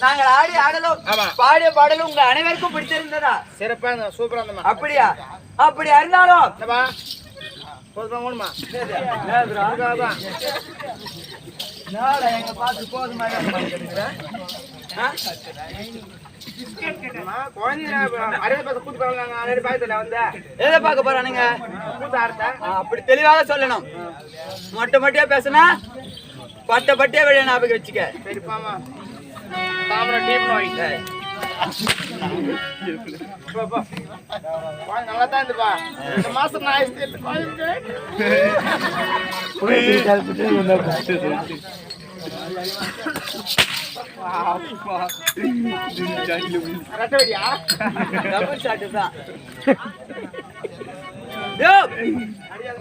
நாங்கள் ஆடி ஆடலும் பாடிய பாடலும் உங்க அனைவருக்கும் பிடிச்சிருந்ததா? சிறப்பா சூப்பரா இருந்தமா. அப்படியா? அப்படி இருந்தாலும் எங்க பார்த்து போதுமா எதை பார்க்க போறானுங்க? அப்படி தெளிவாக சொல்லணும். மொட்டை மொட்டையா பேசுனா பட்ட பட்டியா வெளியே ஞாபகம் வச்சுக்க. நல்லா தான் இருந்துப்பா. இந்த மாசம்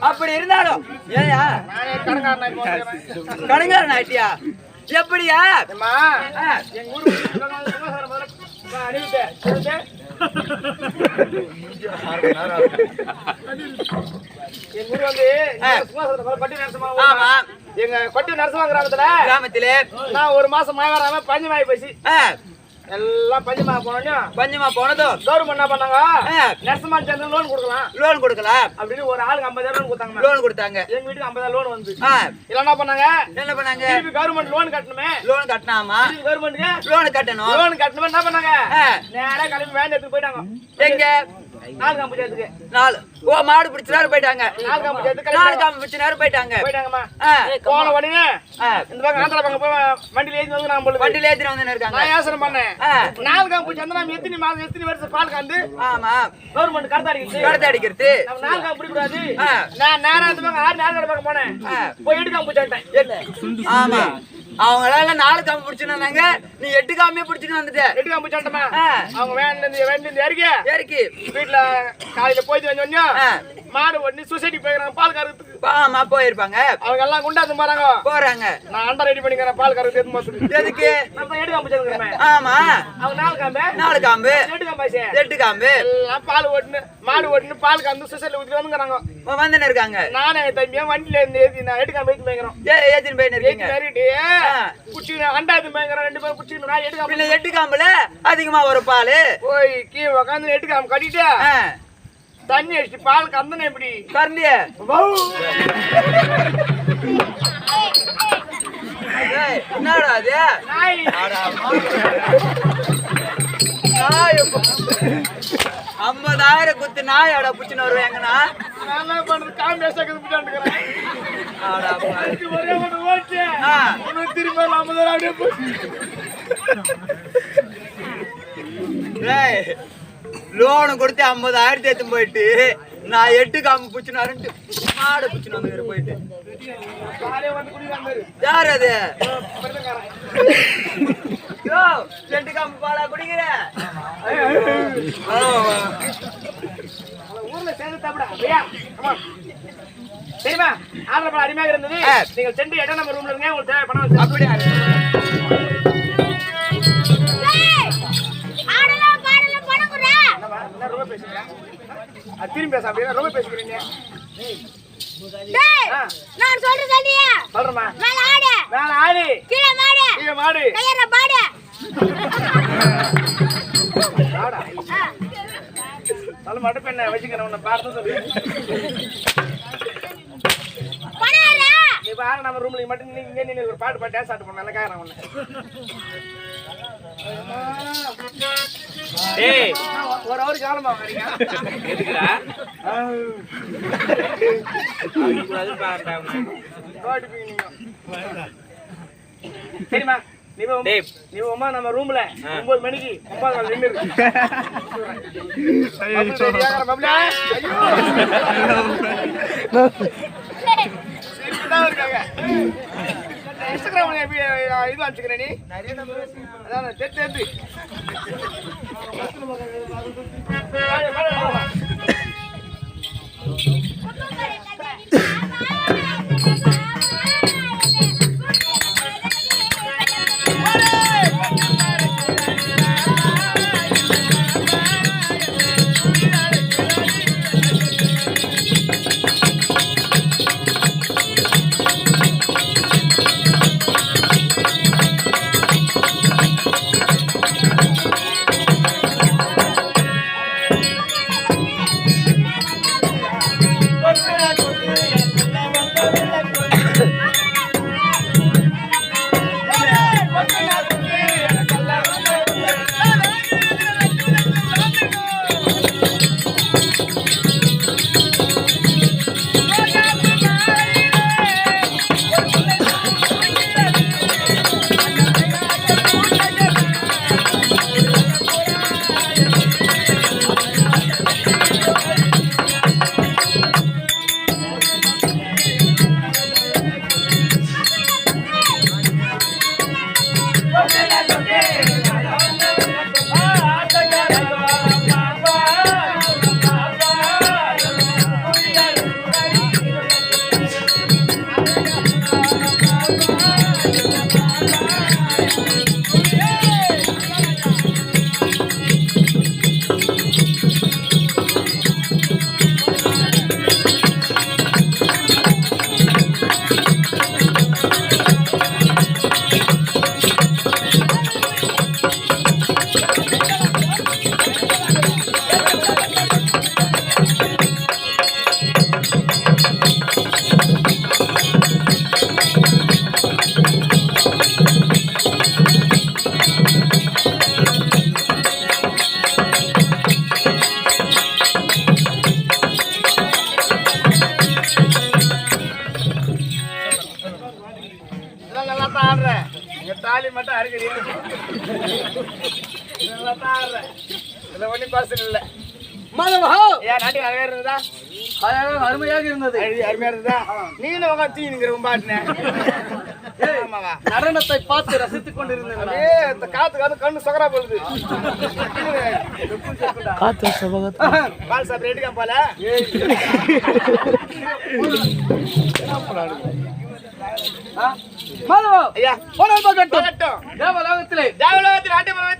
அப்படி இருந்தாலும் ஏயா கடங்காரன் ஆயிட்டியா? எப்படியா? எங்க ஊரு எங்க கொட்டி நரசிம்மா கிராமத்துல நான் ஒரு மாசம் மழை வராம பஞ்சமாயி போச்சு. எல்லாம் பஞ்சமா போனதும் கவர்மெண்ட் என்ன பண்ணாங்க, நரசிம்மா சேர்ந்து லோன் கொடுக்கலாம் அப்படின்னு ஒரு ஆளுக்கு 50,000 லோன் கொடுத்தாங்க. எங்க வீட்டுக்கு 50,000 லோன் வந்து இல்ல என்ன பண்ணாங்க கவர்மெண்ட் லோன் கட்டணுமா கவர்மெண்ட்டுக்கு லோன் கட்டணும் என்ன பண்ணாங்க, நேரா கிளம்பி வேன் எடுத்து போயிட்டாங்க. எங்க மாடு பிடிச்ச நேரம் போயிட்டாங்க. போன உடனே வண்டியில ஏத்தி வந்து இருக்காங்க. நான் யோசனை பண்ணேன், 4 காம்பு பிடிச்சா நம்ம எத்தனை வருஷம் பால் கறந்து கவர்மெண்ட் கடத்த அடிக்கிறது 4 காம்பு பிடிக்கூடாது. நான் நேரம் 6 பக்கம் போனேன், போய் 8 காம்பு பிடிச்சாட்டேன். ஆமா, அவங்களால 4 காம்பு பிடிச்சுனாங்க, நீ 8 காம்பே பிடிச்சிட்டு வந்துட்ட. 8 காம்பு பிடிச்சாட்டமா அவங்க வேன்ல இறக்கி வீட்டுல காலையில போயிட்டு வந்தோம். மாடு ஒண்ணு சொசைட்டி போயிருக்காங்க பால் கறதுக்கு. ஆமா போயிருப்பாங்க. அவங்க எல்லாம் குண்டாந்து போறாங்க. நான் அண்டா ரெடி பண்ணிக்கிறேன் பால் கறதுக்கு. எதுக்கு? நம்ம 8 காம்பு பிடிச்சிருக்கோம். ஆமா, அவங்க 4 காம்பு 8 காம்பு எல்லாம் பால் ஓட்டுன்னு மாடு ஓட்டுன்னு பால் கறந்து சொசைட்டில ஊத்திட்டு வந்துங்கறாங்க. வந்துன்னு இருக்காங்க. நானே தம்பியா வண்டியில இருந்து ஏத்தி நான் 8 காம்பு ஏத்தி போய்க்கிறோம். ஏத்தின்னு போயின்னு இருக்கீங்க. சரிடி குச்சி அண்டாது மேங்கற 2 பேர் குச்சி நான் 8 காம்பு. 8 காம்புல அதிகமா வரும் பால். போய் கீழ உட்கார்ந்து 8 காம்பு கட்டிட்டு தண்ணி அடிச்சு பால் கந்தன எப்படி கறந்திய என்னடா அது? நாய் 50,000 குத்து நாயோட புடிச்சுன்னு வருவாங்கண்ணா. நான் என்ன பண்றது, காம்பேஷன் புடிச்சாண்டுக்கிறேன். ஒரே ஒரு ஓட்டு திரும்ப 50,000 லோனு கொடுத்து 50,000 ஏத்து போயிட்டு நான் 8 காம்பு புடிச்சுனாருன்ட்டு மாடு புடிச்சுன்னு வந்து போயிட்டு யார் அது? 2 காம்பு பாலா குடிக்கிற ஊர்ல சேர்ந்து தெரியுமா? ஆர்டர் அருமையாக இருந்தது. நீங்கள் சென்று இடம் நம்ம ரூம்ல இருங்க, உங்களுக்கு தேவை பணம். அப்படியா? திரும்பி பேச அப்படின்னா ரொம்ப பேசுகிறீங்க. நான் சொல்றேன் சொல்றமா. மேல ஆடு கீழ மாடு கையற பாடு. சொல்ல மாட்டேன் என்ன வச்சுக்கிறேன் உன்னை பாடுறது சொல்லு. நீ பாரு நம்ம ரூம்ல மட்டும் நீங்க ஒரு பாட்டு டான்ஸ் ஆட்டு பண்ண நல்லா காரணம் ஒண்ணு. டேய் ஒரு அவர் காலமா வரீங்க எதுக்குடா? அது பாருடா பாட்டு பீங்க. சரிமா நீ அம்மா நம்ம ரூம்ல 9 மணிக்கு 9 நாள் நின்னு இருக்கு. இன்ஸ்டாகிராம்ல இது அனுப்பிச்சுக்கிறேன். நீ அதான் தெரிஞ்சு நல்லா தான் ஆடுற எங்க தாலி மட்டும் அறுக்கிறீங்க நல்லா தான் ஆடுற இதுல ஒன்றும் பர்சன் இல்லை மாதவா ஏன் நாட்டுக்கு அழகா இருந்ததா அருமையாக இருந்தது அருமையா இருந்ததா நீங்களும் உட்காந்து தூங்கிங்கிற பாட்டுனேன் நடனத்தை பார்த்து ரசித்துக் கொண்டிருந்தேன் அப்படியே இந்த காத்து கண்ணு சொகரா போகுது பால் சாப்பிட எடுக்காம போல மாதவா ஐயா போனல் பகட்டும் போகட்டும். தேவலோகத்திலே தேவலோகத்தில்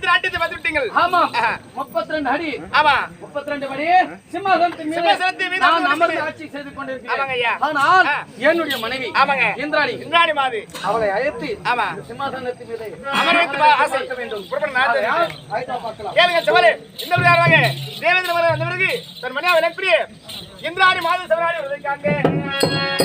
நாட்டியத்தை பார்த்து விட்டீங்கள் ஆமா 32 அடி ஆமா 32 அடி சிம்மாசனத்தின் சிம்மாசனத்தின் மீது நான் அமர்ந்து ஆட்சி செய்து கொண்டிருக்கிறேன் ஆமாங்க ஐயா ஆனால் என்னுடைய மனைவி ஆமாங்க இந்திராணி இந்திராணி மாது அவளை அழைத்து ஆமா சிம்மாசனத்தின் மீது அமர வைத்து ஆசை வேண்டும் புறப்பட நாட்டு ஆயிட்டா பார்க்கலாம் கேளுங்க சவாலே இந்த பிறகு யாராங்க தேவேந்திர மகன் அந்த பிறகு தன் மனைவி எப்படி இந்திராணி மாது சவராணி இருக்காங்க